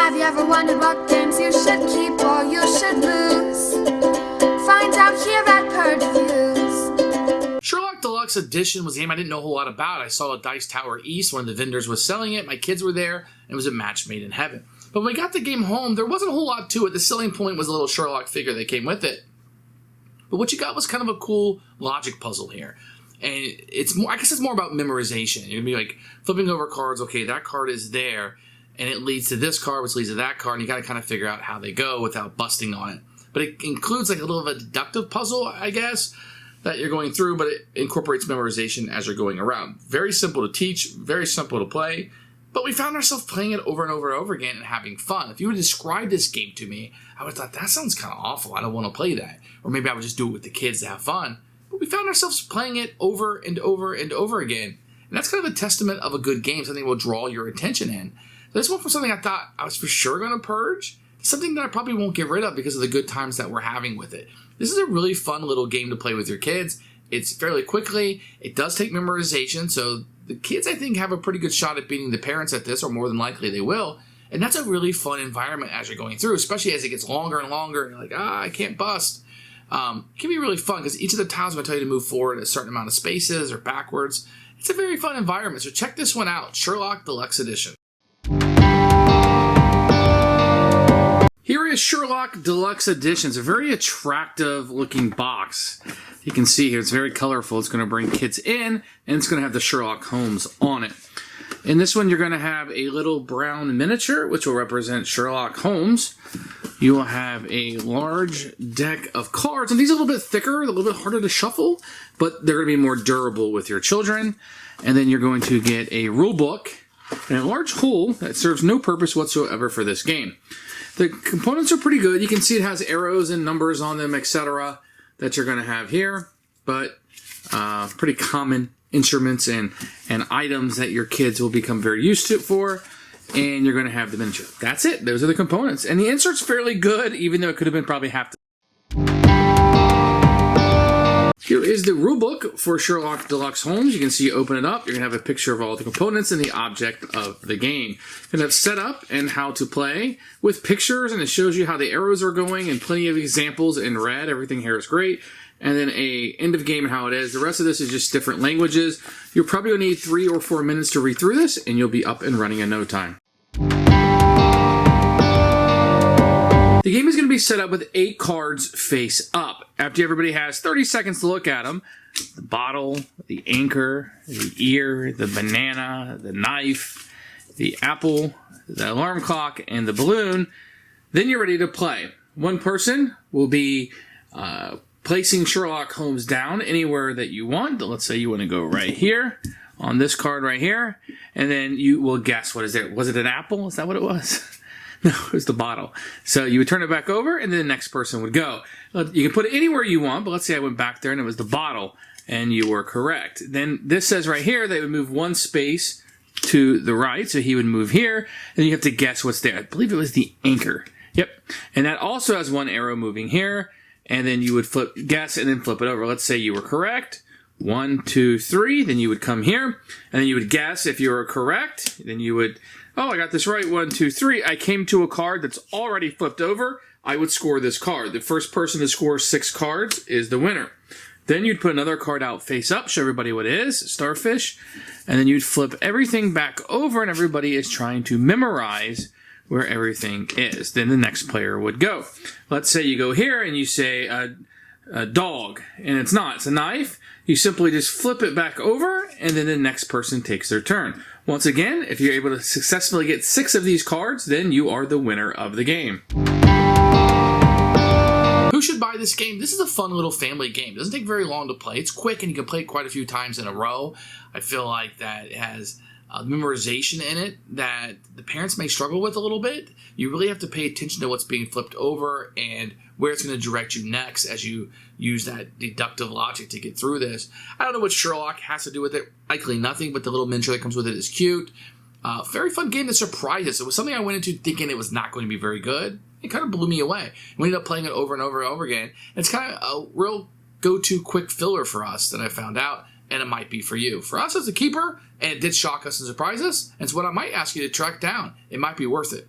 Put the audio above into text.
Have you ever wondered what games you should keep or you should lose? Find out here at Purge Reviews. Sherlock Deluxe Edition was a game I didn't know a whole lot about. I saw at Dice Tower East, one of the vendors was selling it. My kids were there, and it was a match made in heaven. But when we got the game home, there wasn't a whole lot to it. The selling point was a little Sherlock figure that came with it. But what you got was kind of a cool logic puzzle here. And it's more, I guess it's more about memorization. You'd be like flipping over cards. Okay, that card is there, and it leads to this card, which leads to that card, and you got to kind of figure out how they go without busting on it. But it includes like a little of a deductive puzzle, I guess, that you're going through, but it incorporates memorization as you're going around. Very simple to teach, very simple to play, but we found ourselves playing it over and over and over again and having fun. If you would describe this game to me, I would have thought, that sounds kind of awful. I don't want to play that. Or maybe I would just do it with the kids to have fun. But we found ourselves playing it over and over and over again. And that's kind of a testament of a good game, something that will draw your attention in. So this one was something I thought I was for sure going to purge. Something that I probably won't get rid of because of the good times that we're having with it. This is a really fun little game to play with your kids. It's fairly quickly. It does take memorization, so the kids, I think, have a pretty good shot at beating the parents at this, or more than likely they will. And that's a really fun environment as you're going through, especially as it gets longer and longer, and you're like, I can't bust. It can be really fun because each of the tiles will tell you to move forward a certain amount of spaces or backwards. It's a very fun environment, so check this one out, Sherlock Deluxe Edition. Here is Sherlock Deluxe Edition. It's a very attractive looking box. You can see here, it's very colorful. It's going to bring kids in, and it's going to have the Sherlock Holmes on it. In this one, you're going to have a little brown miniature, which will represent Sherlock Holmes. You will have a large deck of cards, and these are a little bit thicker, a little bit harder to shuffle, but they're going to be more durable with your children. And then you're going to get a rule book and a large hole that serves no purpose whatsoever for this game. The components are pretty good. You can see it has arrows and numbers on them, etc. that you're going to have here, but pretty common instruments and items that your kids will become very used to it for, and you're going to have the miniature. That's it. Those are the components. And the insert's fairly good, even though it could have been probably half the... Here is the rulebook for Sherlock Deluxe Holmes. You can see you open it up. You're going to have a picture of all the components and the object of the game. You're going to have setup and how to play with pictures, and it shows you how the arrows are going and plenty of examples in red. Everything here is great. And then a end of game and how it is. The rest of this is just different languages. You're probably going to need 3 or 4 minutes to read through this, and you'll be up and running in no time. The game is going to be set up with 8 cards face up. After everybody has 30 seconds to look at them, the bottle, the anchor, the ear, the banana, the knife, the apple, the alarm clock, and the balloon, then you're ready to play. One person will be placing Sherlock Holmes down anywhere that you want. Let's say you want to go right here on this card right here, and then you will guess what is there. Was it an apple? Is that what it was? No, it was the bottle. So you would turn it back over, and then the next person would go. You can put it anywhere you want, but let's say I went back there and it was the bottle, and you were correct. Then this says right here they would move 1 space to the right, so he would move here, and you have to guess what's there. I believe it was the anchor. Yep. And that also has 1 arrow moving here, and then you would guess and then flip it over. Let's say you were correct. 1, 2, 3. Then you would come here, and then you would guess if you were correct. Then you would, oh, I got this right. 1, 2, 3. I came to a card that's already flipped over. I would score this card. The first person to score 6 cards is the winner. Then you'd put another card out face up, show everybody what it is, starfish, and then you'd flip everything back over, and everybody is trying to memorize where everything is. Then the next player would go. Let's say you go here and you say a dog, and it's not. It's a knife. You simply just flip it back over, and then the next person takes their turn. Once again, if you're able to successfully get 6 of these cards, then you are the winner of the game. Who should buy this game? This is a fun little family game. It doesn't take very long to play. It's quick, and you can play it quite a few times in a row. I feel like that it has memorization in it that the parents may struggle with a little bit. You really have to pay attention to what's being flipped over and where it's going to direct you next as you use that deductive logic to get through this. I don't know what Sherlock has to do with it. Likely nothing, but the little miniature that comes with it is cute. Very fun game that surprised us. It was something I went into thinking it was not going to be very good. It kind of blew me away. We ended up playing it over and over and over again. It's kind of a real go-to quick filler for us that I found out, and it might be for you. For us as a keeper, and it did shock us and surprise us, and it's what I might ask you to track down. It might be worth it.